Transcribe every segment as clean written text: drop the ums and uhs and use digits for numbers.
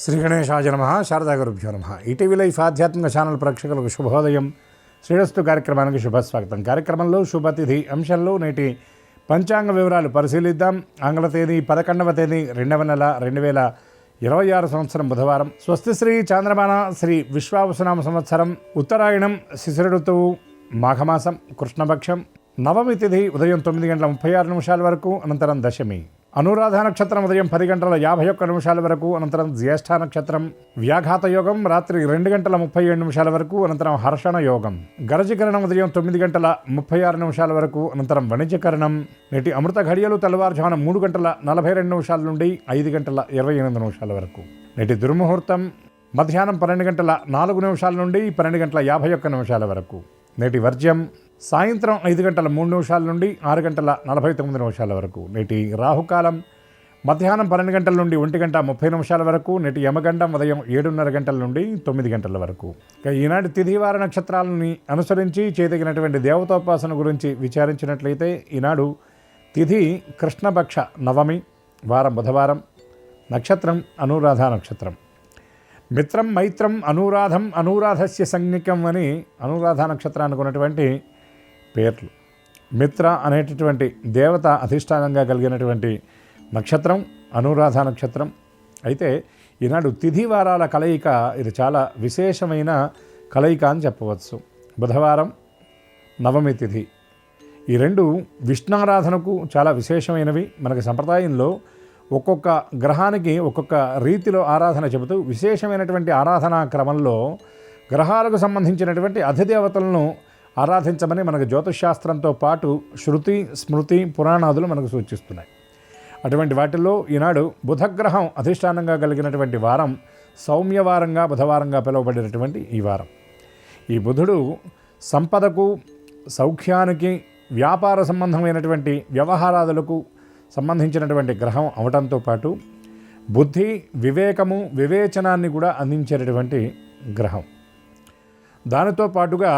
శ్రీ గణేశాయ నమః. శారదా గురుభ్యో నమః. ఈటీవీ లైఫ్ ఆధ్యాత్మిక ఛానల్ ప్రేక్షకులకు శుభోదయం. శ్రీరస్తు కార్యక్రమానికి శుభస్వాగతం. కార్యక్రమంలో శుభతిథి అంశంలో నేటి పంచాంగ వివరాలు పరిశీలిద్దాం. ఆంగ్ల తేదీ 11వ తేదీ 2వ నెల 2026 సంవత్సరం బుధవారం. స్వస్తి శ్రీ చాంద్రమాన శ్రీ విశ్వావసునామ సంవత్సరం ఉత్తరాయణం శిశిర ఋతువు మాఘమాసం కృష్ణపక్షం నవమి తిథి ఉదయం 9:36 వరకు, అనంతరం దశమి. అనురాధ నక్షత్రం ఉదయం 10:51 వరకు, అనంతరం జ్యేష్ఠ నక్షత్రం. వ్యాఘాత యోగం రాత్రి 2:37 వరకు, అనంతరం హర్షణ యోగం. గరజకరణం ఉదయం 9:36 వరకు, అనంతరం వణిజకరణం. నేటి అమృత ఘడియలు తెల్లవారుజామున 3:42 నుండి 5:28 వరకు. నేటి దుర్ముహూర్తం మధ్యాహ్నం 12:04 నుండి 12:51 వరకు. నేటి వర్జ్యం సాయంత్రం 5:03 నుండి 6:49 వరకు. నేటి రాహుకాలం మధ్యాహ్నం 12 నుండి 1:30 వరకు. నేటి యమగండం ఉదయం 7:30 నుండి 9 వరకు. ఈనాటి తిథివార నక్షత్రాలని అనుసరించి చేయదగినటువంటి దేవతోపాసన గురించి విచారించినట్లయితే ఈనాడు తిథి కృష్ణపక్ష నవమి, వారం బుధవారం, నక్షత్రం అనురాధ నక్షత్రం. మిత్రం మైత్రం అనురాధం అనురాధస్య సంజ్ఞకం అని అనురాధ నక్షత్రానికి ఉన్నటువంటి పేర్లు. మిత్ర అనేటటువంటి దేవత అధిష్టానంగా కలిగినటువంటి నక్షత్రం అనురాధ నక్షత్రం. అయితే ఈనాడు తిథి వారాల కలయిక ఇది చాలా విశేషమైన కలయిక అని చెప్పవచ్చు. బుధవారం నవమి తిథి, ఈ రెండు విష్ణారాధనకు చాలా విశేషమైనవి. మనకి సంప్రదాయంలో ఒక్కొక్క గ్రహానికి ఒక్కొక్క రీతిలో ఆరాధన చెబుతూ విశేషమైనటువంటి ఆరాధనా క్రమంలో గ్రహాలకు సంబంధించినటువంటి అధిదేవతలను ఆరాధించమని మనకు జ్యోతిషశాస్త్రంతో పాటు శృతి స్మృతి పురాణాదులు మనకు సూచిస్తున్నాయి. అటువంటి వాటిల్లో ఈనాడు బుధగ్రహం అధిష్టానంగా కలిగినటువంటి వారం సౌమ్యవారంగా బుధవారంగా పిలువబడినటువంటి ఈ వారం. ఈ బుధుడు సంపదకు సౌఖ్యానికి వ్యాపార సంబంధమైనటువంటి వ్యవహారాదులకు సంబంధించినటువంటి గ్రహం అవటంతో పాటు బుద్ధి వివేకము వివేచనాన్ని కూడా అందించేటటువంటి గ్రహం. దానితో పాటుగా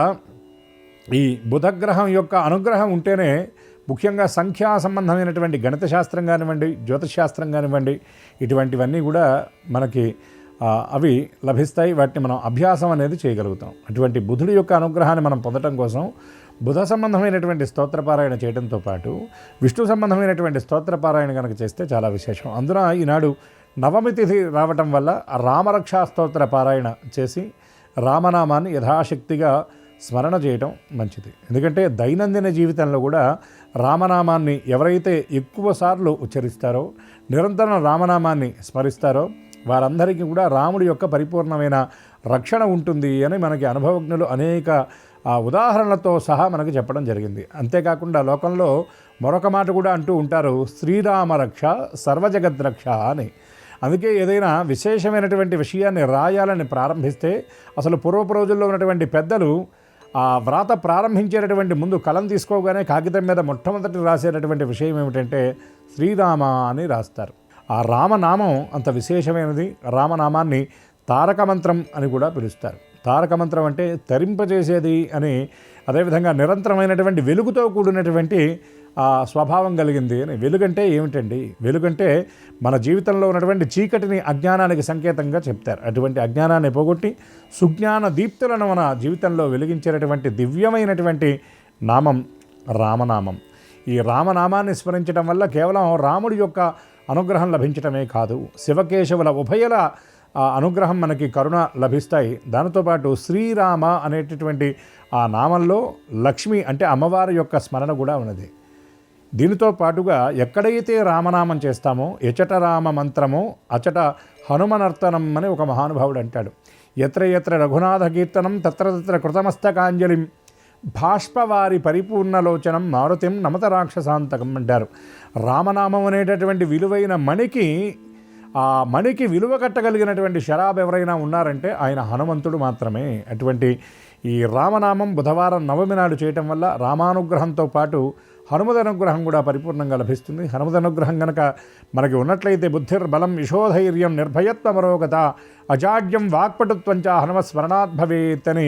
ఈ బుధగ్రహం యొక్క అనుగ్రహం ఉంటేనే ముఖ్యంగా సంఖ్యా సంబంధమైనటువంటి గణిత శాస్త్రం కానివ్వండి, జ్యోతిషశాస్త్రం కానివ్వండి, ఇటువంటివన్నీ కూడా మనకి అవి లభిస్తాయి. వాటిని మనం అభ్యాసం అనేది చేయగలుగుతాం. అటువంటి బుధుడి యొక్క అనుగ్రహాన్ని మనం పొందడం కోసం బుధ సంబంధమైనటువంటి స్తోత్రపారాయణ చేయడంతో పాటు విష్ణు సంబంధమైనటువంటి స్తోత్రపారాయణ కనుక చేస్తే చాలా విశేషం. అందున ఈనాడు నవమి తిథి రావటం వల్ల రామరక్షా స్తోత్ర పారాయణ చేసి రామనామాన్ని యథాశక్తిగా స్మరణ చేయటం మంచిది. ఎందుకంటే దైనందిన జీవితంలో కూడా రామనామాన్ని ఎవరైతే ఎక్కువ సార్లు ఉచ్చరిస్తారో, నిరంతరం రామనామాన్ని స్మరిస్తారో వారందరికీ కూడా రాముడి యొక్క పరిపూర్ణమైన రక్షణ ఉంటుంది అని మనకి అనుభవజ్ఞులు అనేక ఉదాహరణలతో సహా మనకి చెప్పడం జరిగింది. అంతేకాకుండా లోకంలో మరొక మాట కూడా అంటూ ఉంటారు, శ్రీరామ రక్ష సర్వజగద్రక్ష అని. అందుకే ఏదైనా విశేషమైనటువంటి విషయాన్ని రాయాలని ప్రారంభిస్తే అసలు పూర్వపు రోజుల్లో ఉన్నటువంటి పెద్దలు ఆ వ్రాత ప్రారంభించేటటువంటి ముందు కలం తీసుకోగానే కాగితం మీద మొట్టమొదటి రాసేటటువంటి విషయం ఏమిటంటే శ్రీరామ అని రాస్తారు. ఆ రామనామం అంత విశేషమైనది. రామనామాన్ని తారక మంత్రం అని కూడా పిలుస్తారు. తారక మంత్రం అంటే తరింపజేసేది అని, అదేవిధంగా నిరంతరమైనటువంటి వెలుగుతో కూడినటువంటి స్వభావం కలిగింది అని. వెలుగంటే ఏమిటండి? వెలుగంటే మన జీవితంలో ఉన్నటువంటి చీకటిని, అజ్ఞానానికి సంకేతంగా చెప్తారు. అటువంటి అజ్ఞానాన్ని పోగొట్టి సుజ్ఞాన దీప్తులను మన జీవితంలో వెలిగించేటటువంటి దివ్యమైనటువంటి నామం రామనామం. ఈ రామనామాన్ని స్మరించడం వల్ల కేవలం రాముడి యొక్క అనుగ్రహం లభించటమే కాదు, శివకేశవుల ఉభయల అనుగ్రహం మనకి కరుణ లభిస్తాయి. దానితోపాటు శ్రీరామ అనేటటువంటి ఆ నామంలో లక్ష్మి అంటే అమ్మవారి యొక్క స్మరణ కూడా ఉన్నది. దీనితో పాటుగా ఎక్కడైతే రామనామం చేస్తామో ఎచట రామ మంత్రమో అచట హనుమనర్తనం అని ఒక మహానుభావుడు అంటాడు. ఎత్ర ఎత్ర రఘునాథ కీర్తనం తత్ర తత్ర కృతమస్తకాంజలిం భాష్పవారి పరిపూర్ణలోచనం మారుతిం నమత రాక్షసాంతకం అంటారు. రామనామం అనేటటువంటి విలువైన మణికి, ఆ మణికి విలువ కట్టగలిగినటువంటి శరాబ్ ఎవరైనా ఉన్నారంటే ఆయన హనుమంతుడు మాత్రమే. అటువంటి ఈ రామనామం బుధవారం నవమి నాడు చేయటం వల్ల రామానుగ్రహంతో పాటు హనుమద్ అనుగ్రహం కూడా పరిపూర్ణంగా లభిస్తుంది. హనుమద్ అనుగ్రహం కనుక మనకి ఉన్నట్లయితే బుద్ధిర్బలం యశోధైర్యం నిర్భయత్వమరోగత అజాడ్యం వాక్పటుత్వంచ హనుమస్మరణాత్ భవేత్ అని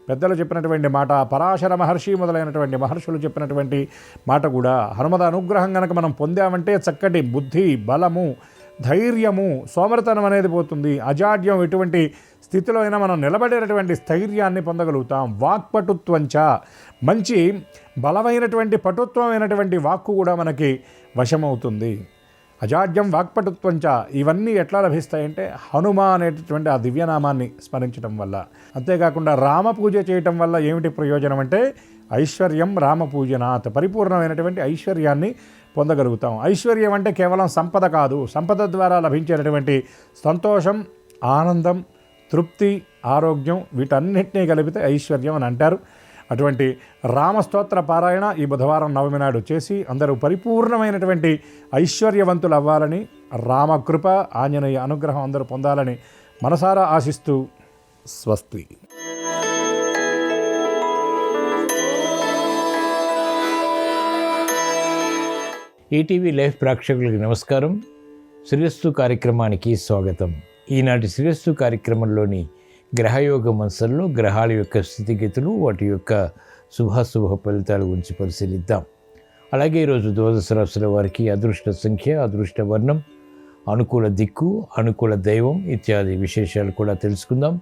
పెద్దలు చెప్పినటువంటి మాట, పరాశర మహర్షి మొదలైనటువంటి మహర్షులు చెప్పినటువంటి మాట కూడా హనుమద్ అనుగ్రహం కనుక మనం పొందామంటే చక్కటి బుద్ధి బలము ధైర్యము, సోమరతనం అనేది పోతుంది. అజాడ్యం, ఎటువంటి స్థితిలో అయినా మనం నిలబడేటటువంటి స్థైర్యాన్ని పొందగలుగుతాం. వాక్పటుత్వంచ, మంచి బలమైనటువంటి పటుత్వమైనటువంటి వాక్కు కూడా మనకి వశమవుతుంది. అజాడ్యం వాక్పటుత్వంచ, ఇవన్నీ ఎట్లా లభిస్తాయంటే హనుమ అనేటటువంటి ఆ దివ్యనామాన్ని స్మరించడం వల్ల. అంతేకాకుండా రామపూజ చేయటం వల్ల ఏమిటి ప్రయోజనం అంటే ఐశ్వర్యం రామపూజనాత్, పరిపూర్ణమైనటువంటి ఐశ్వర్యాన్ని పొందగలుగుతాం. ఐశ్వర్యం అంటే కేవలం సంపద కాదు, సంపద ద్వారా లభించేటటువంటి సంతోషం, ఆనందం, తృప్తి, ఆరోగ్యం, వీటన్నిటినీ కలిపితే ఐశ్వర్యం అని అంటారు. అటువంటి రామస్తోత్ర పారాయణ ఈ బుధవారం నవమి నాడు చేసి అందరూ పరిపూర్ణమైనటువంటి ఐశ్వర్యవంతులు అవ్వాలని, రామకృప, ఆంజనేయ అనుగ్రహం అందరూ పొందాలని మనసారా ఆశిస్తూ స్వస్తి. ఈటీవీ లైవ్ ప్రేక్షకులకు నమస్కారం. శ్రీరస్తు కార్యక్రమానికి స్వాగతం. ఈనాటి శ్రీరస్తు కార్యక్రమంలోని గ్రహయోగ మంచంలో గ్రహాల యొక్క స్థితిగతులు, వాటి యొక్క శుభాశుభ ఫలితాల గురించి పరిశీలిద్దాం. అలాగే ఈరోజు ద్వాదశ రాశుల వారికి అదృష్ట సంఖ్య, అదృష్ట వర్ణం, అనుకూల దిక్కు, అనుకూల దైవం ఇత్యాది విశేషాలు కూడా తెలుసుకుందాం.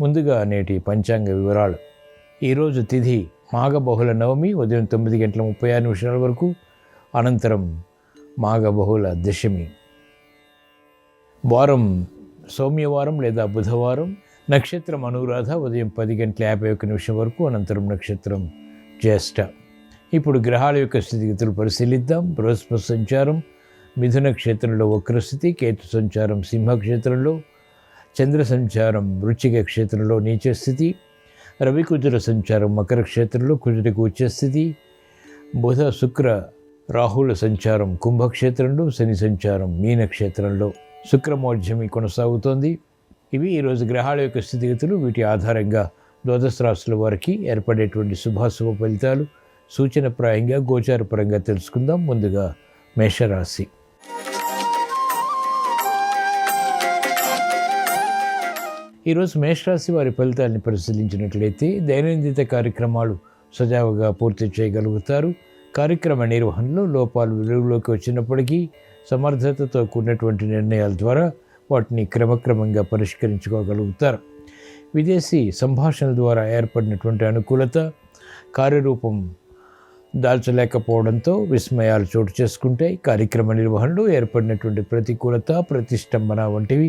ముందుగా నేటి పంచాంగ వివరాలు. ఈరోజు తిథి మాఘబహుళ నవమి ఉదయం 9:36 వరకు, అనంతరం మాఘబహుళ దశమి. వారం సౌమ్యవారం లేదా బుధవారం. నక్షత్రం అనురాధ ఉదయం 10:51 వరకు, అనంతరం నక్షత్రం జ్యేష్ఠ. ఇప్పుడు గ్రహాల యొక్క స్థితిగతులు పరిశీలిద్దాం. బృహస్పతి సంచారం మిథున క్షేత్రంలో వక్రస్థితి, కేతు సంచారం సింహక్షేత్రంలో, చంద్ర సంచారం వృశ్చిక క్షేత్రంలో నీచస్థితి, రవి కుజుల సంచారం మకర క్షేత్రంలో కుజుడికి ఉచ్చస్థితి, బుధ శుక్ర రాహుల సంచారం కుంభక్షేత్రంలో, శని సంచారం మీనక్షేత్రంలో, శుక్రమోర్జమి కొనసాగుతోంది. ఇవి ఈరోజు గ్రహాల యొక్క స్థితిగతులు. వీటి ఆధారంగా ద్వాదశ రాశుల వారికి ఏర్పడేటువంటి శుభాశుభ ఫలితాలు సూచనప్రాయంగా గోచారపరంగా తెలుసుకుందాం. ముందుగా మేషరాశి. ఈరోజు మేషరాశి వారి ఫలితాన్ని పరిశీలించినట్లయితే దైనందిన కార్యక్రమాలు సజావుగా పూర్తి చేయగలుగుతారు. కార్యక్రమ నిర్వహణలో లోపాలు వెలుగులోకి వచ్చినప్పటికీ సమర్థతతో కూడినటువంటి నిర్ణయాల ద్వారా వాటిని క్రమక్రమంగా పరిష్కరించుకోగలుగుతారు. విదేశీ సంభాషణల ద్వారా ఏర్పడినటువంటి అనుకూలత కార్యరూపం దాల్చలేకపోవడంతో విస్మయాలు చోటు చేసుకుంటాయి. కార్యక్రమ నిర్వహణలో ఏర్పడినటువంటి ప్రతికూలత, ప్రతిష్టంభన వంటివి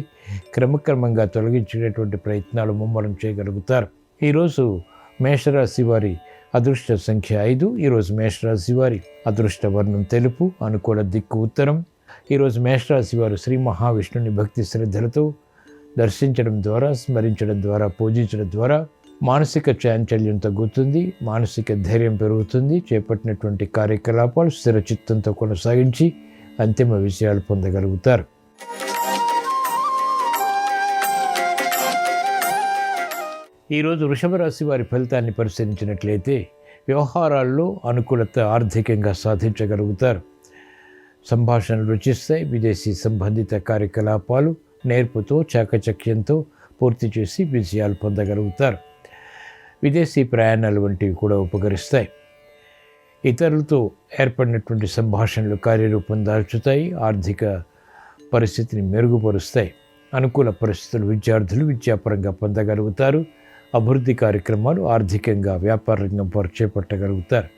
క్రమక్రమంగా తొలగించేటటువంటి ప్రయత్నాలు ముమ్మరం చేయగలుగుతారు. ఈరోజు మేషరాశి వారి అదృష్ట సంఖ్య 5. ఈరోజు మేషరాశి వారి అదృష్ట వర్ణం తెలుపు, అనుకూల దిక్కు ఉత్తరం. ఈరోజు మేషరాశి వారు శ్రీ మహావిష్ణుని భక్తి శ్రద్ధలతో దర్శించడం ద్వారా, స్మరించడం ద్వారా, పూజించడం ద్వారా మానసిక చాంచల్యం తగ్గుతుంది, మానసిక ధైర్యం పెరుగుతుంది. చేపట్టినటువంటి కార్యకలాపాలు స్థిరచిత్తంతో కొనసాగించి అంతిమ విజయాలు పొందగలుగుతారు. ఈరోజు వృషభ రాశి వారి ఫలితాన్ని పరిశీలించినట్లయితే వ్యవహారాల్లో అనుకూలత, ఆర్థికంగా సాధించగలుగుతారు. సంభాషణలు రుచిస్తాయి. విదేశీ సంబంధిత కార్యకలాపాలు నేర్పుతో, చాకచక్యంతో పూర్తి చేసి విజయాలు పొందగలుగుతారు. విదేశీ ప్రయాణాలు వంటివి కూడా ఉపకరిస్తాయి. ఇతరులతో ఏర్పడినటువంటి సంభాషణలు కార్యరూపం దాల్చుతాయి, ఆర్థిక పరిస్థితిని మెరుగుపరుస్తాయి. అనుకూల పరిస్థితులు విద్యార్థులు విద్యాపరంగా పొందగలుగుతారు. అభివృద్ధి కార్యక్రమాలు ఆర్థికంగా వ్యాపార రంగం చేపట్టగలుగుతారు.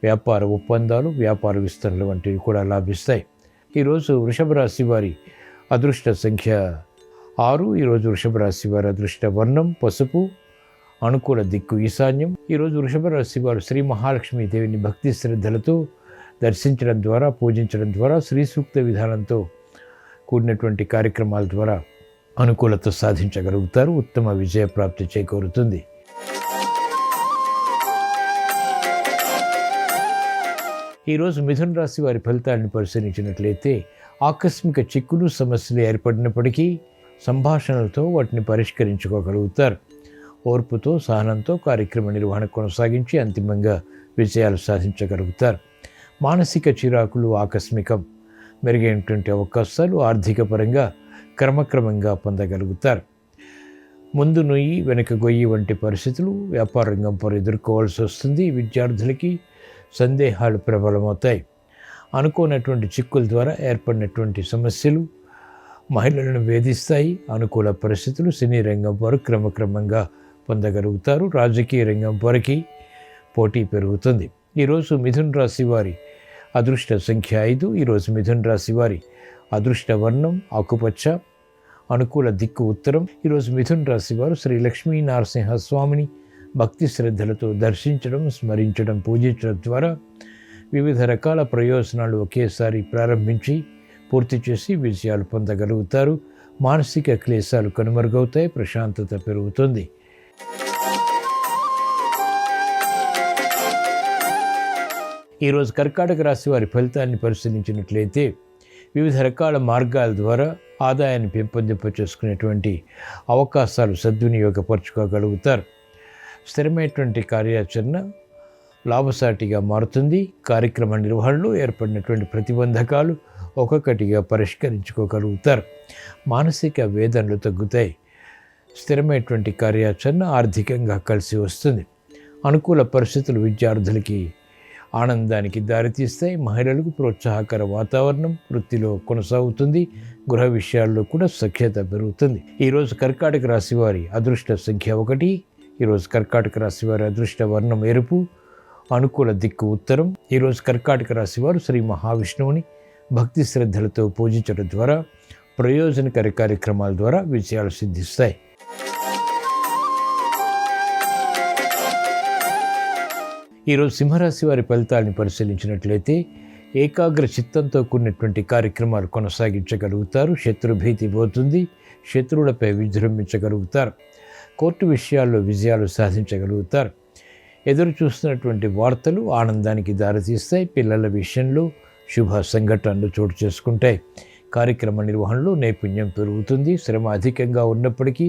వ్యాపార ఒప్పందాలు, వ్యాపార విస్తరణలు వంటివి కూడా లాభిస్తాయి. ఈరోజు వృషభ రాశి వారి అదృష్ట సంఖ్య 6. ఈరోజు వృషభ రాశి వారి అదృష్ట వర్ణం పసుపు, అనుకూల దిక్కు ఈశాన్యం. ఈరోజు వృషభ రాశి వారు శ్రీ మహాలక్ష్మీ దేవిని భక్తి శ్రద్ధలతో దర్శించడం ద్వారా, పూజించడం ద్వారా, శ్రీ సూక్త విధానంతో కూడినటువంటి కార్యక్రమాల ద్వారా అనుకూలత సాధించగలుగుతారు. ఉత్తమ విజయ ప్రాప్తి చేకూరుతుంది. ఈరోజు మిథున రాశి వారి ఫలితాలను పరిశీలించినట్లయితే ఆకస్మిక చిక్కులు, సమస్యలు ఏర్పడినప్పటికీ సంభాషణలతో వాటిని పరిష్కరించుకోగలుగుతారు. ఓర్పుతో, సహనంతో కార్యక్రమ నిర్వహణ కొనసాగించి అంతిమంగా విజయాలు సాధించగలుగుతారు. మానసిక చిరాకులు ఆకస్మికం. మెరుగైనటువంటి అవకాశాలు ఆర్థిక పరంగా క్రమక్రమంగా పొందగలుగుతారు. ముందు నొయ్యి వెనక గొయ్యి వంటి పరిస్థితులు వ్యాపార రంగం పరు ఎదుర్కోవాల్సి వస్తుంది. విద్యార్థులకి సందేహాలు ప్రబలమవుతాయి. అనుకోనటువంటి చిక్కుల ద్వారా ఏర్పడినటువంటి సమస్యలు మహిళలను వేధిస్తాయి. అనుకూల పరిస్థితులు సినీ రంగం వారు క్రమక్రమంగా పొందగలుగుతారు. రాజకీయ రంగం వారికి పోటీ పెరుగుతుంది. ఈరోజు మిథున రాశి వారి అదృష్ట సంఖ్య 5. ఈరోజు మిథున రాశి వారి అదృష్ట వర్ణం ఆకుపచ్చ. అనుకూల దిక్కు ఉత్తరం. ఈరోజు మిథున రాశి వారు శ్రీ లక్ష్మీ నరసింహస్వామిని భక్తి శ్రద్ధలతో దర్శించడం, స్మరించడం, పూజించడం ద్వారా వివిధ రకాల ప్రయోజనాలు ఒకేసారి ప్రారంభించి పూర్తి చేసి విజయాలు పొందగలుగుతారు. మానసిక క్లేశాలు కనుమరుగవుతాయి. ప్రశాంతత పెరుగుతుంది. ఈరోజు కర్కాటక రాశి వారి ఫలితాన్ని పరిశీలించినట్లయితే వివిధ రకాల మార్గాల ద్వారా ఆదాయాన్ని పెంపొందింపచేసుకునేటువంటి అవకాశాలు సద్వినియోగపరచుకోగలుగుతారు. స్థిరమైనటువంటి కార్యాచరణ లాభసాటిగా మారుతుంది. కార్యక్రమ నిర్వహణలో ఏర్పడినటువంటి ప్రతిబంధకాలు ఒక్కొక్కటిగా పరిష్కరించుకోగలుగుతారు. మానసిక వేదనలు తగ్గుతాయి. స్థిరమైనటువంటి కార్యాచరణ ఆర్థికంగా కలిసి వస్తుంది. అనుకూల పరిస్థితులు విద్యార్థులకి ఆనందానికి దారితీస్తాయి. మహిళలకు ప్రోత్సాహకర వాతావరణం వృత్తిలో కొనసాగుతుంది. గృహ విషయాల్లో కూడా సఖ్యత పెరుగుతుంది. ఈరోజు కర్కాటక రాశి వారి అదృష్ట సంఖ్య 1. ఈరోజు కర్కాటక రాశి వారి అదృష్ట వర్ణం ఎరుపు. అనుకూల దిక్కు ఉత్తరం. ఈరోజు కర్కాటక రాశి వారు శ్రీ మహావిష్ణువుని భక్తి శ్రద్ధలతో పూజించడం ద్వారా ప్రయోజనకర కార్యక్రమాల ద్వారా విజయాలు సిద్ధిస్తాయి. ఈరోజు సింహరాశి వారి ఫలితాలను పరిశీలించినట్లయితే ఏకాగ్ర చిత్తంతో కూడినటువంటి కార్యక్రమాలు కొనసాగించగలుగుతారు. శత్రుభీతి పోతుంది. శత్రువులపై విజృంభించగలుగుతారు. కోర్టు విషయాల్లో విజయాలు సాధించగలుగుతారు. ఎదురు చూస్తున్నటువంటి వార్తలు ఆనందానికి దారితీస్తాయి. పిల్లల విషయంలో శుభ సంఘటనలు చోటు చేసుకుంటాయి. కార్యక్రమ నిర్వహణలో నైపుణ్యం పెరుగుతుంది. శ్రమ అధికంగా ఉన్నప్పటికీ,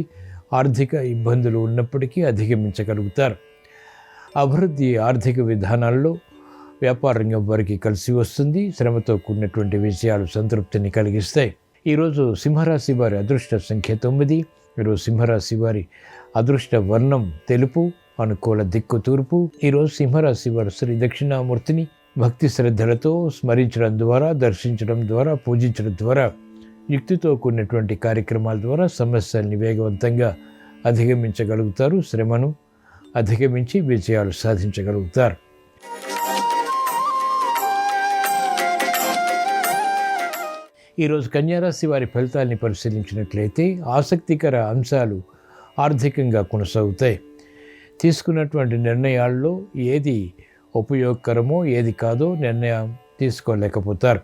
ఆర్థిక ఇబ్బందులు ఉన్నప్పటికీ అధిగమించగలుగుతారు. అభివృద్ధి ఆర్థిక విధానాల్లో వ్యాపార రంగం వారికి కలిసి వస్తుంది. శ్రమతో కూడినటువంటి విజయాలు సంతృప్తిని కలిగిస్తాయి. ఈరోజు సింహరాశి వారి అదృష్ట సంఖ్య 9. ఈరోజు సింహరాశి వారి అదృష్ట వర్ణం తెలుపు. అనుకూల దిక్కు తూర్పు. ఈరోజు సింహరాశి వారు శ్రీ దక్షిణామూర్తిని భక్తి శ్రద్ధలతో స్మరించడం ద్వారా, దర్శించడం ద్వారా, పూజించడం ద్వారా, యుక్తితో కూడినటువంటి కార్యక్రమాల ద్వారా సమస్యల్ని వేగవంతంగా అధిగమించగలుగుతారు. శ్రమను అధిగమించి విజయాలు సాధించగలుగుతారు. ఈరోజు కన్యారాశి వారి ఫలితాన్ని పరిశీలించినట్లయితే ఆసక్తికర అంశాలు ఆర్థికంగా కొనసాగుతాయి. తీసుకున్నటువంటి నిర్ణయాల్లో ఏది ఉపయోగకరమో ఏది కాదో నిర్ణయం తీసుకోలేకపోతారు.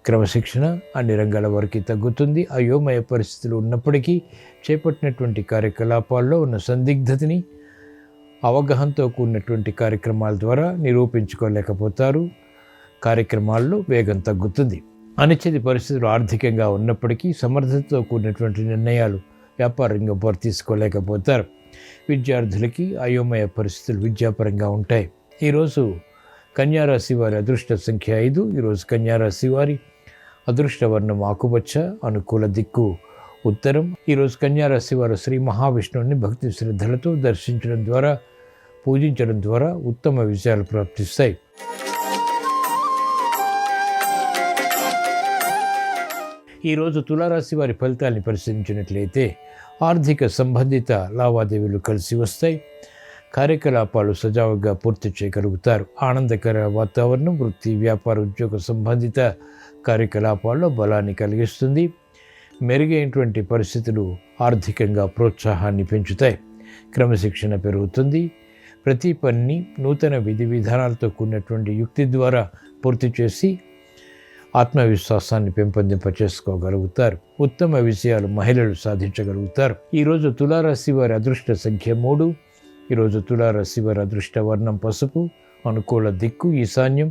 క్రమశిక్షణ అన్ని రంగాల వరకు తగ్గుతుంది. అయోమయ పరిస్థితులు ఉన్నప్పటికీ చేపట్టినటువంటి కార్యకలాపాల్లో ఉన్న సందిగ్ధతని అవగాహనతో కూడినటువంటి కార్యక్రమాల ద్వారా నిరూపించుకోలేకపోతారు. కార్యక్రమాల్లో వేగం తగ్గుతుంది. అనిశ్చిత పరిస్థితులు ఆర్థికంగా ఉన్నప్పటికీ సమర్థతతో కూడినటువంటి నిర్ణయాలు వ్యాపార రంగం వారు తీసుకోలేకపోతారు. విద్యార్థులకి అయోమయ పరిస్థితులు విద్యాపరంగా ఉంటాయి. ఈరోజు కన్యారాశి వారి అదృష్ట సంఖ్య 5. ఈరోజు కన్యారాశి వారి అదృష్ట వర్ణం ఆకుపచ్చ. అనుకూల దిక్కు ఉత్తరం. ఈరోజు కన్యారాశి వారు శ్రీ మహావిష్ణువుని భక్తి శ్రద్ధలతో దర్శించడం ద్వారా, పూజించడం ద్వారా ఉత్తమ విజయాలు ప్రాప్తిస్తాయి. ఈరోజు తులారాశి వారి ఫలితాన్ని పరిశీలించినట్లయితే ఆర్థిక సంబంధిత లావాదేవీలు కలిసి వస్తాయి. కార్యకలాపాలు సజావుగా పూర్తి చేయగలుగుతారు. ఆనందకర వాతావరణం వృత్తి, వ్యాపార, ఉద్యోగ సంబంధిత కార్యకలాపాల్లో బలాన్ని కలిగిస్తుంది. మెరుగైనటువంటి పరిస్థితులు ఆర్థికంగా ప్రోత్సాహాన్ని పెంచుతాయి. క్రమశిక్షణ పెరుగుతుంది. ప్రతి పనిని నూతన విధి విధానాలతో కూడినటువంటి యుక్తి ద్వారా పూర్తి చేసి ఆత్మవిశ్వాసాన్ని పెంపొందింపచేసుకోగలుగుతారు. ఉత్తమ విజయాలు మహిళలు సాధించగలుగుతారు. ఈరోజు తులారాశి వారి అదృష్ట సంఖ్య 3. ఈరోజు తులారాశి వారి అదృష్ట వర్ణం పసుపు. అనుకూల దిక్కు ఈశాన్యం.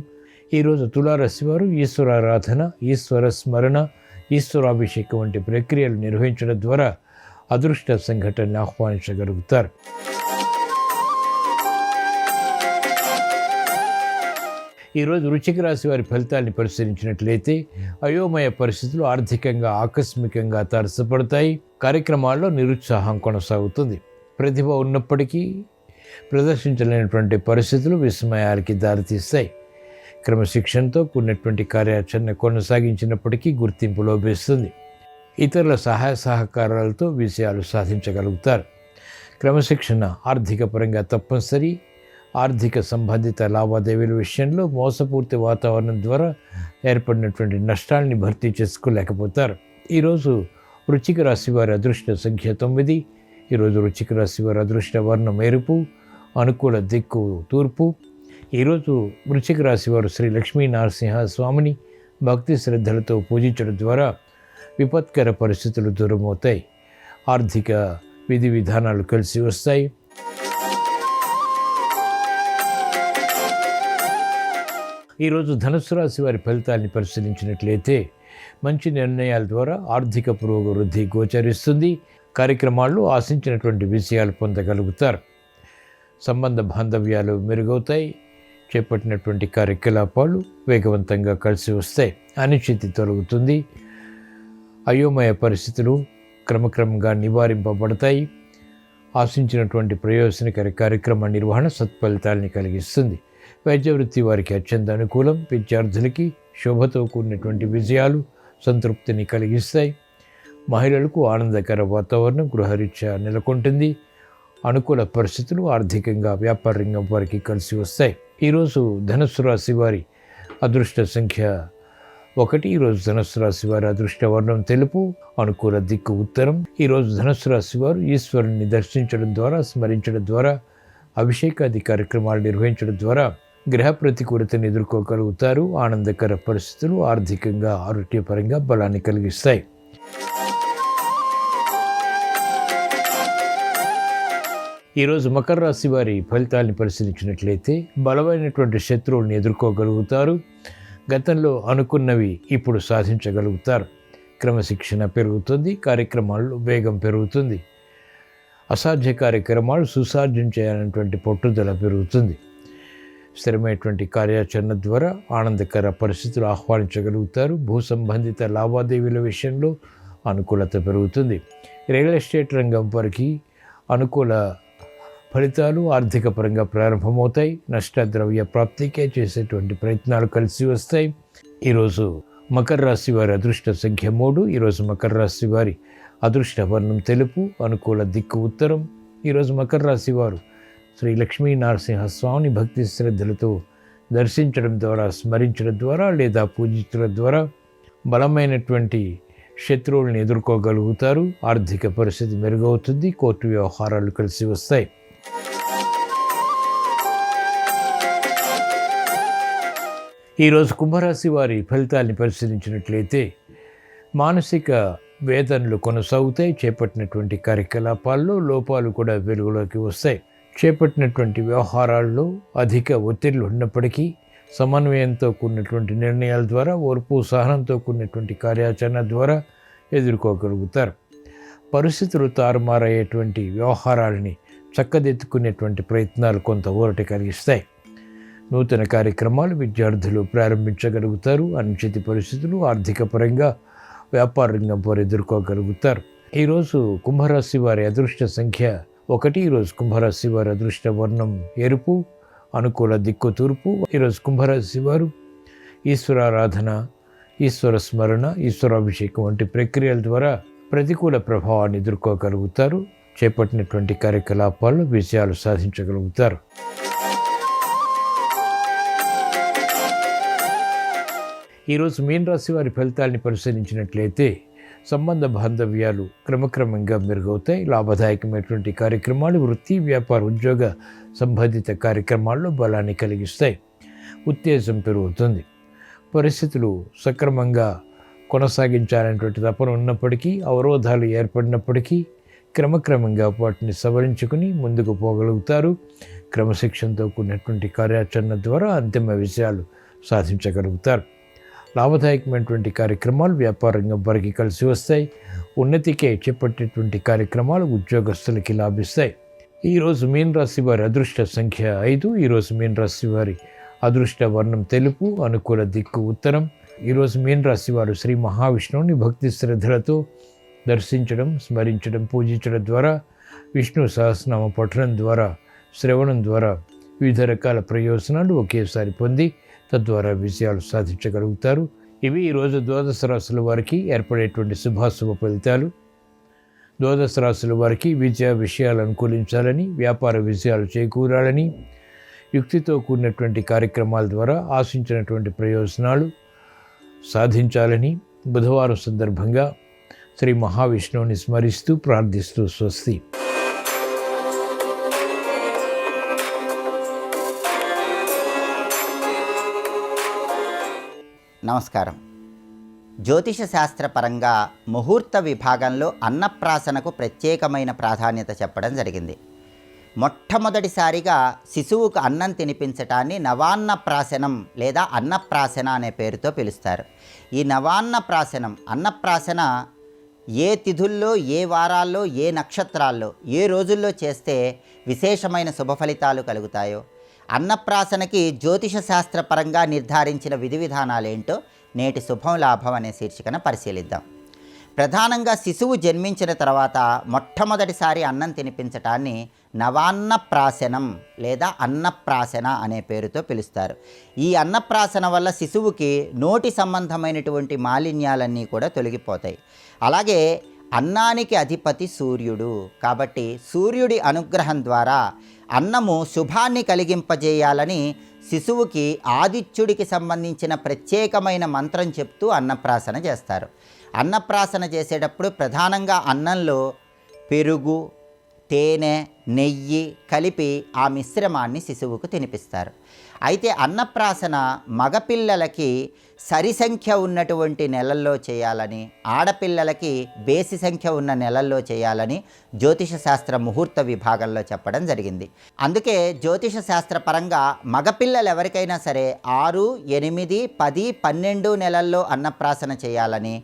ఈరోజు తులారాశి వారు ఈశ్వరారాధన, ఈశ్వర స్మరణ, ఈశ్వరాభిషేకం వంటి ప్రక్రియలు నిర్వహించడం ద్వారా అదృష్ట సంఘటనని ఆహ్వానించగలుగుతారు. ఈరోజు వృశ్చిక రాశి వారి ఫలితాన్ని పరిశీలించినట్లయితే అయోమయ పరిస్థితులు ఆర్థికంగా ఆకస్మికంగా తారసపడతాయి. కార్యక్రమాల్లో నిరుత్సాహం కొనసాగుతుంది. ప్రతిభ ఉన్నప్పటికీ ప్రదర్శించలేనటువంటి పరిస్థితులు విస్మయాలకి దారితీస్తాయి. క్రమశిక్షణతో కూడినటువంటి కార్యాచరణ కొనసాగించినప్పటికీ గుర్తింపు లోపిస్తుంది. ఇతరుల సహాయ సహకారాలతో విజయాలు సాధించగలుగుతారు. క్రమశిక్షణ ఆర్థిక పరంగా తప్పనిసరి. ఆర్థిక సంబంధిత లావాదేవీల విషయంలో మోసపూరిత వాతావరణం ద్వారా ఏర్పడినటువంటి నష్టాలని భర్తీ చేసుకోలేకపోతారు. ఈరోజు వృశ్చిక రాశి వారి అదృష్ట సంఖ్య 9. ఈరోజు వృశ్చిక రాశి వారి అదృష్ట వర్ణం ఎరుపు, అనుకూల దిక్కు తూర్పు. ఈరోజు వృశ్చిక రాశి వారు శ్రీ లక్ష్మీ నరసింహ స్వామిని భక్తి శ్రద్ధలతో పూజించడం ద్వారా విపత్కర పరిస్థితులు దూరమవుతాయి. ఆర్థిక విధి విధానాలు కలిసి వస్తాయి. ఈరోజు ధనుస్సు రాశి వారి ఫలితాన్ని పరిశీలించినట్లయితే మంచి నిర్ణయాల ద్వారా ఆర్థిక పురోగతి గోచరిస్తుంది. కార్యక్రమాల్లో ఆశించినటువంటి విజయాలు పొందగలుగుతారు. సంబంధ బాంధవ్యాలు మెరుగవుతాయి. చేపట్టినటువంటి కార్యకలాపాలు వేగవంతంగా కలిసి వస్తాయి. అనిశ్చితి తొలగుతుంది. అయోమయ పరిస్థితులు క్రమక్రమంగా నివారింపబడతాయి. ఆశించినటువంటి ప్రయోజనకర కార్యక్రమ నిర్వహణ సత్ఫలితాలని కలిగిస్తుంది. వైద్య వృత్తి వారికి అత్యంత అనుకూలం. విద్యార్థులకి శోభతో కూడినటువంటి విజయాలు సంతృప్తిని కలిగిస్తాయి. మహిళలకు ఆనందకర వాతావరణం గృహరీత్యా నెలకొంటుంది. అనుకూల పరిస్థితులు ఆర్థికంగా వ్యాపార రంగం వారికి కలిసి వస్తాయి. ఈరోజు ధనుస్సు రాశి వారి అదృష్ట సంఖ్య 1. ఈరోజు ధనుస్సు రాశి వారి అదృష్ట వర్ణం తెలుపు, అనుకూల దిక్కు ఉత్తరం. ఈరోజు ధనుస్సు రాశి వారు ఈశ్వరుని దర్శించడం ద్వారా, స్మరించడం ద్వారా, అభిషేకాది కార్యక్రమాలు నిర్వహించడం ద్వారా గ్రహ ప్రతికూలతను ఎదుర్కోగలుగుతారు. ఆనందకర పరిస్థితులు ఆర్థికంగా ఆరోగ్యపరంగా బలాన్ని కలిగిస్తాయి. ఈరోజు మకర రాశి వారి ఫలితాలను పరిశీలించినట్లయితే బలమైనటువంటి శత్రువులను ఎదుర్కోగలుగుతారు. గతంలో అనుకున్నవి ఇప్పుడు సాధించగలుగుతారు. క్రమశిక్షణ పెరుగుతుంది. కార్యక్రమాల్లో వేగం పెరుగుతుంది. అసాధ్య కార్యక్రమాలు సుసాధ్యం చేయాలనేటువంటి పట్టుదల పెరుగుతుంది. స్థిరమైనటువంటి కార్యాచరణ ద్వారా ఆనందకర పరిస్థితులు ఆహ్వానించగలుగుతారు. భూ సంబంధిత లావాదేవీల విషయంలో అనుకూలత పెరుగుతుంది. రియల్ ఎస్టేట్ రంగం వారికి అనుకూల ఫలితాలు ఆర్థిక పరంగా ప్రారంభమవుతాయి. నష్టద్రవ్య ప్రాప్తికే చేసేటువంటి ప్రయత్నాలు కలిసి వస్తాయి. ఈరోజు మకర రాశి వారి అదృష్ట సంఖ్య 3. ఈరోజు మకర రాశి వారి అదృష్ట వర్ణం తెలుపు, అనుకూల దిక్కు ఉత్తరం. ఈరోజు మకర రాశి వారు శ్రీ లక్ష్మీ నరసింహ స్వామిని భక్తి శ్రద్ధలతో దర్శించడం ద్వారా, స్మరించడం ద్వారా లేదా పూజించడం ద్వారా బలమైనటువంటి శత్రువులను ఎదుర్కోగలుగుతారు. ఆర్థిక పరిస్థితి మెరుగవుతుంది. కోర్టు వ్యవహారాలు కలిసి వస్తాయి. ఈరోజు కుంభరాశి వారి ఫలితాన్ని పరిశీలించినట్లయితే మానసిక వేదనలు కొనసాగుతాయి. చేపట్టినటువంటి కార్యకలాపాల్లో లోపాలు కూడా వెలుగులోకి వస్తాయి. చేపట్టినటువంటి వ్యవహారాల్లో అధిక ఒత్తిళ్లు ఉన్నప్పటికీ సమన్వయంతో కూడినటువంటి నిర్ణయాల ద్వారా, ఓర్పు సహనంతో కూడినటువంటి కార్యాచరణ ద్వారా ఎదుర్కోగలుగుతారు. పరిస్థితులు తారుమారయ్యేటువంటి వ్యవహారాలని చక్కదిద్దుకునేటువంటి ప్రయత్నాలు కొంత ఊరట కలిగిస్తాయి. నూతన కార్యక్రమాలు విద్యార్థులు ప్రారంభించగలుగుతారు. అనిశ్చిత పరిస్థితులు ఆర్థిక పరంగా వ్యాపార రంగం వారు ఎదుర్కోగలుగుతారు. ఈరోజు కుంభరాశి వారి అదృష్ట సంఖ్య 1. ఈరోజు కుంభరాశి వారి అదృష్ట వర్ణం ఎరుపు, అనుకూల దిక్కు తూర్పు. ఈరోజు కుంభరాశి వారు ఈశ్వరారాధన, ఈశ్వర స్మరణ, ఈశ్వరాభిషేకం వంటి ప్రక్రియల ద్వారా ప్రతికూల ప్రభావాన్ని ఎదుర్కోగలుగుతారు. చేపట్టినటువంటి కార్యకలాపాల్లో విజయాలు సాధించగలుగుతారు. ఈరోజు మీన రాశి వారి ఫలితాలని పరిశీలించినట్లయితే సంబంధ బాంధవ్యాలు క్రమక్రమంగా మెరుగవుతాయి. లాభదాయకమైనటువంటి కార్యక్రమాలు వృత్తి, వ్యాపార, ఉద్యోగ సంబంధిత కార్యక్రమాల్లో బలాన్ని కలిగిస్తాయి. ఉత్తేజం పెరుగుతుంది. పరిస్థితులు సక్రమంగా కొనసాగించాలనేటువంటి తపన ఉన్నప్పటికీ, అవరోధాలు ఏర్పడినప్పటికీ క్రమక్రమంగా వాటిని సవరించుకుని ముందుకు పోగలుగుతారు. క్రమశిక్షణతో కూడినటువంటి కార్యాచరణ ద్వారా అంతిమ విజయాలు సాధించగలుగుతారు. లాభదాయకమైనటువంటి కార్యక్రమాలు వ్యాపార రంగం వారికి కలిసి వస్తాయి. ఉన్నతికే చేపట్టేటువంటి కార్యక్రమాలు ఉద్యోగస్తులకి లాభిస్తాయి. ఈరోజు మీన రాశి వారి అదృష్ట సంఖ్య 5. ఈరోజు మీన రాశి వారి అదృష్ట వర్ణం తెలుపు, అనుకూల దిక్కు ఉత్తరం. ఈరోజు మీన రాశి వారు శ్రీ మహావిష్ణువుని భక్తి శ్రద్ధలతో దర్శించడం, స్మరించడం, పూజించడం ద్వారా, విష్ణు సహస్రనామ పఠనం ద్వారా, శ్రవణం ద్వారా వివిధ రకాల ప్రయోజనాలు ఒకేసారి పొంది తద్వారా విజయాలు సాధించగలుగుతారు. ఇవి ఈరోజు ద్వాదశ రాశుల వారికి ఏర్పడేటువంటి శుభాశుభ ఫలితాలు. ద్వాదశ రాశుల వారికి విషయాలు అనుకూలించాలని, వ్యాపార విజయాలు చేకూరాలని, యుక్తితో కూడినటువంటి కార్యక్రమాల ద్వారా ఆశించినటువంటి ప్రయోజనాలు సాధించాలని బుధవారం సందర్భంగా శ్రీ మహావిష్ణువుని స్మరిస్తూ ప్రార్థిస్తూ స్వస్తి. నమస్కారం. జ్యోతిష శాస్త్రపరంగా ముహూర్త విభాగంలో అన్నప్రాసనకు ప్రత్యేకమైన ప్రాధాన్యత చెప్పడం జరిగింది. మొట్టమొదటిసారిగా శిశువుకు అన్నం తినిపించటాన్ని నవాన్నప్రాసనం లేదా అన్నప్రాసన అనే పేరుతో పిలుస్తారు. ఈ నవాన్నప్రాసనం, అన్నప్రాసన ఏ తిథుల్లో, ఏ వారాల్లో, ఏ నక్షత్రాల్లో, ఏ రోజుల్లో చేస్తే విశేషమైన శుభ ఫలితాలు కలుగుతాయో, అన్నప్రాసనకి జ్యోతిష శాస్త్రపరంగా నిర్ధారించిన విధి విధానాలేంటో నేటి శుభం లాభం అనే శీర్షికన పరిశీలిద్దాం. ప్రధానంగా శిశువు జన్మించిన తర్వాత మొట్టమొదటిసారి అన్నం తినిపించటాన్ని నవాన్నప్రాసనం లేదా అన్నప్రాసన అనే పేరుతో పిలుస్తారు. ఈ అన్నప్రాసన వల్ల శిశువుకి నోటి సంబంధమైనటువంటి మాలిన్యాలన్నీ కూడా తొలగిపోతాయి. అలాగే అన్నానికి అధిపతి సూర్యుడు కాబట్టి సూర్యుడి అనుగ్రహం ద్వారా అన్నము శుభాన్ని కలిగింపజేయాలని శిశువుకి ఆదిత్యుడికి సంబంధించిన ప్రత్యేకమైన మంత్రం చెప్తూ అన్నప్రాసన చేస్తారు. అన్నప్రాసన చేసేటప్పుడు ప్రధానంగా అన్నంలో పెరుగు, తేనె, నెయ్యి కలిపి ఆ మిశ్రమాన్ని శిశువుకు తినిపిస్తారు. అయితే అన్నప్రాసన మగపిల్లలకి సరి సంఖ్య ఉన్నటువంటి నెలల్లో చేయాలని, ఆడపిల్లలకి బేసి సంఖ్య ఉన్న నెలల్లో చేయాలని జ్యోతిష శాస్త్ర ముహూర్త విభాగంలో చెప్పడం జరిగింది. అందుకే జ్యోతిష శాస్త్ర పరంగా మగపిల్లలు ఎవరికైనా సరే 6, 8, 10, 12 నెలల్లో అన్నప్రాసన చేయాలని,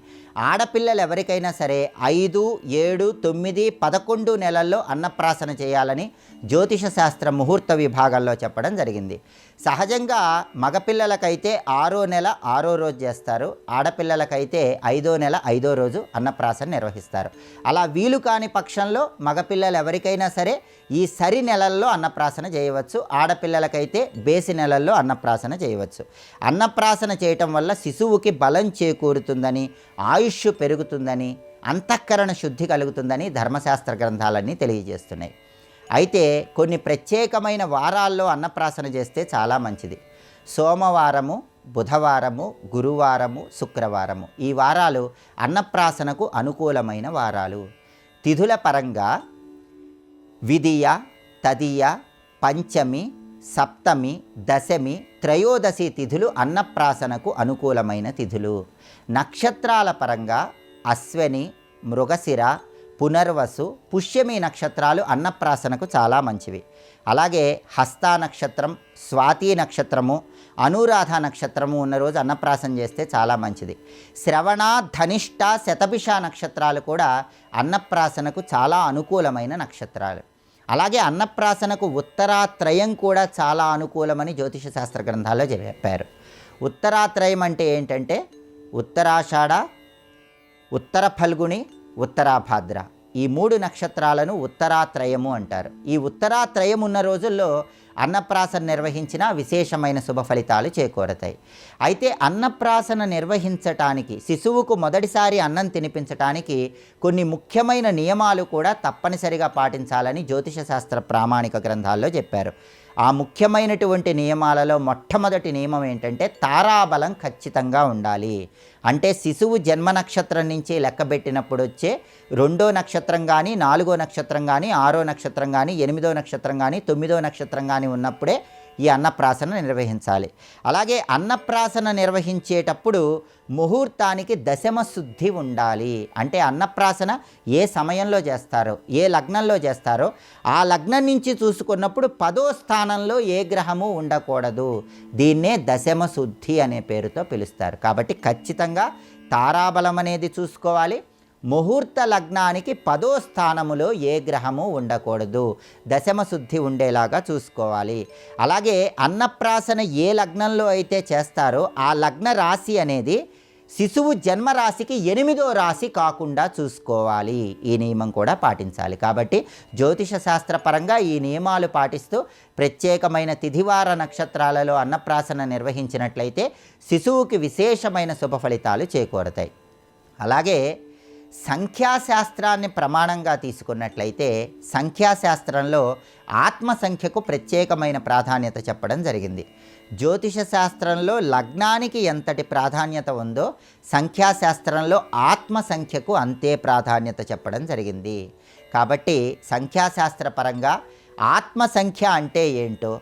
ఆడపిల్లలు ఎవరికైనా సరే 5, 7, 9, 11 నెలల్లో అన్నప్రాసన చేయాలని జ్యోతిష శాస్త్ర ముహూర్త విభాగంలో చెప్పడం జరిగింది. సహజంగా మగపిల్లలకైతే 6వ నెల 6వ రోజు చేస్తారు, ఆడపిల్లలకైతే 5వ నెల 5వ రోజు అన్నప్రాసన నిర్వహిస్తారు. అలా వీలు కాని పక్షంలో మగపిల్లలు ఎవరికైనా సరే ఈ సరి నెలల్లో అన్నప్రాసన చేయవచ్చు, ఆడపిల్లలకైతే బేసి నెలల్లో అన్నప్రాసన చేయవచ్చు. అన్నప్రాసన చేయటం వల్ల శిశువుకి బలం చేకూరుతుందని, ఆయుష్ పెరుగుతుందని, అంతఃకరణ శుద్ధి కలుగుతుందని ధర్మశాస్త్ర గ్రంథాలన్నీ తెలియజేస్తున్నాయి. అయితే కొన్ని ప్రత్యేకమైన వారాల్లో అన్నప్రాసన చేస్తే చాలా మంచిది. సోమవారము, బుధవారము, గురువారము, శుక్రవారము ఈ వారాలు అన్నప్రాసనకు అనుకూలమైన వారాలు. తిథుల పరంగా విదియ, తదియ, పంచమి, సప్తమి, దశమి, త్రయోదశి తిథులు అన్నప్రాసనకు అనుకూలమైన తిథులు. నక్షత్రాల పరంగా అశ్వని, మృగశిర, పునర్వసు, పుష్యమి నక్షత్రాలు అన్నప్రాసనకు చాలా మంచివి. అలాగే హస్తా నక్షత్రం, స్వాతి నక్షత్రము, అనురాధ నక్షత్రము ఉన్న రోజు అన్నప్రాసన చేస్తే చాలా మంచిది. శ్రవణ, ధనిష్ట, శతభిష నక్షత్రాలు కూడా అన్నప్రాసనకు చాలా అనుకూలమైన నక్షత్రాలు. అలాగే అన్నప్రాసనకు ఉత్తరాత్రయం కూడా చాలా అనుకూలమని జ్యోతిష శాస్త్ర గ్రంథాల్లో చెప్పారు. ఉత్తరాత్రయం అంటే ఏంటంటే ఉత్తరాషాఢ, ఉత్తర ఫల్గుణి, ఉత్తరాభాద్ర ఈ 3 నక్షత్రాలను ఉత్తరాత్రయము అంటారు. ఈ ఉత్తరాత్రయం ఉన్న రోజుల్లో అన్నప్రాసన నిర్వహించిన విశేషమైన శుభ ఫలితాలు చేకూరతాయి. అయితే అన్నప్రాసన నిర్వహించటానికి, శిశువుకు మొదటిసారి అన్నం తినిపించటానికి కొన్ని ముఖ్యమైన నియమాలు కూడా తప్పనిసరిగా పాటించాలని జ్యోతిష శాస్త్ర ప్రామాణిక గ్రంథాల్లో చెప్పారు. ఆ ముఖ్యమైనటువంటి నియమాలలో మొట్టమొదటి నియమం ఏంటంటే తారాబలం ఖచ్చితంగా ఉండాలి. అంటే శిశువు జన్మ నక్షత్రం నుంచి లెక్కబెట్టినప్పుడు వచ్చే 2వ నక్షత్రం కానీ, 4వ నక్షత్రం కానీ, 6వ నక్షత్రం కానీ, 8వ నక్షత్రం కానీ, 9వ నక్షత్రం కానీ ఉన్నప్పుడే ఈ అన్నప్రాసన నిర్వహించాలి. అలాగే అన్నప్రాసన నిర్వహించేటప్పుడు ముహూర్తానికి దశమ శుద్ధి ఉండాలి. అంటే అన్నప్రాసన ఏ సమయంలో చేస్తారో, ఏ లగ్నంలో చేస్తారో ఆ లగ్నం నుంచి చూసుకున్నప్పుడు 10వ స్థానంలో ఏ గ్రహము ఉండకూడదు. దీన్నే దశమ శుద్ధి అనే పేరుతో పిలుస్తారు. కాబట్టి ఖచ్చితంగా తారాబలం అనేది చూసుకోవాలి. ముహూర్త లగ్నానికి 10వ స్థానములో ఏ గ్రహము ఉండకూడదు. దశమ శుద్ధి ఉండేలాగా చూసుకోవాలి. అలాగే అన్నప్రాసన ఏ లగ్నంలో అయితే చేస్తారో ఆ లగ్న రాశి అనేది శిశువు జన్మరాశికి 8వ రాశి కాకుండా చూసుకోవాలి. ఈ నియమం కూడా పాటించాలి. కాబట్టి జ్యోతిష శాస్త్ర పరంగా ఈ నియమాలు పాటిస్తూ ప్రత్యేకమైన తిథివార నక్షత్రాలలో అన్నప్రాసన నిర్వహించినట్లయితే శిశువుకి విశేషమైన శుభ ఫలితాలు చేకూరతాయి. అలాగే సంఖ్యాశాస్త్రాన్ని ప్రమాణంగా తీసుకున్నట్లయితే సంఖ్యాశాస్త్రంలో ఆత్మ సంఖ్యకు ప్రత్యేకమైన ప్రాధాన్యత చెప్పడం జరిగింది. జ్యోతిష శాస్త్రంలో లగ్నానికి ఎంతటి ప్రాధాన్యత ఉందో సంఖ్యాశాస్త్రంలో ఆత్మ సంఖ్యకు అంతే ప్రాధాన్యత చెప్పడం జరిగింది. కాబట్టి సంఖ్యాశాస్త్ర పరంగా ఆత్మ సంఖ్య అంటే ఏంటో,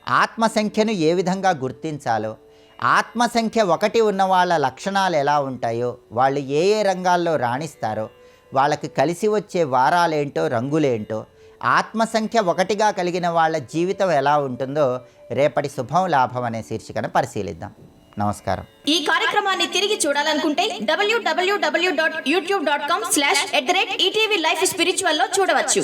ఆత్మ సంఖ్యను ఏ విధంగా గుర్తించాలో, ఆత్మ సంఖ్య 1 ఉన్న వాళ్ళ లక్షణాలు ఎలా ఉంటాయో, వాళ్ళు ఏ ఏ రంగాల్లో రాణిస్తారో, వాళ్ళకి కలిసి వచ్చే వారాలేంటో రంగులేంటో, ఆత్మ సంఖ్య 1గా కలిగిన వాళ్ళ జీవితం ఎలా ఉంటుందో రేపటి శుభం లాభం అనే శీర్షికను పరిశీలిద్దాం. నమస్కారం. ఈ కార్యక్రమాన్ని తిరిగి చూడాలనుకుంటే www.youtube.com/ETV Life Spiritual లో చూడవచ్చు.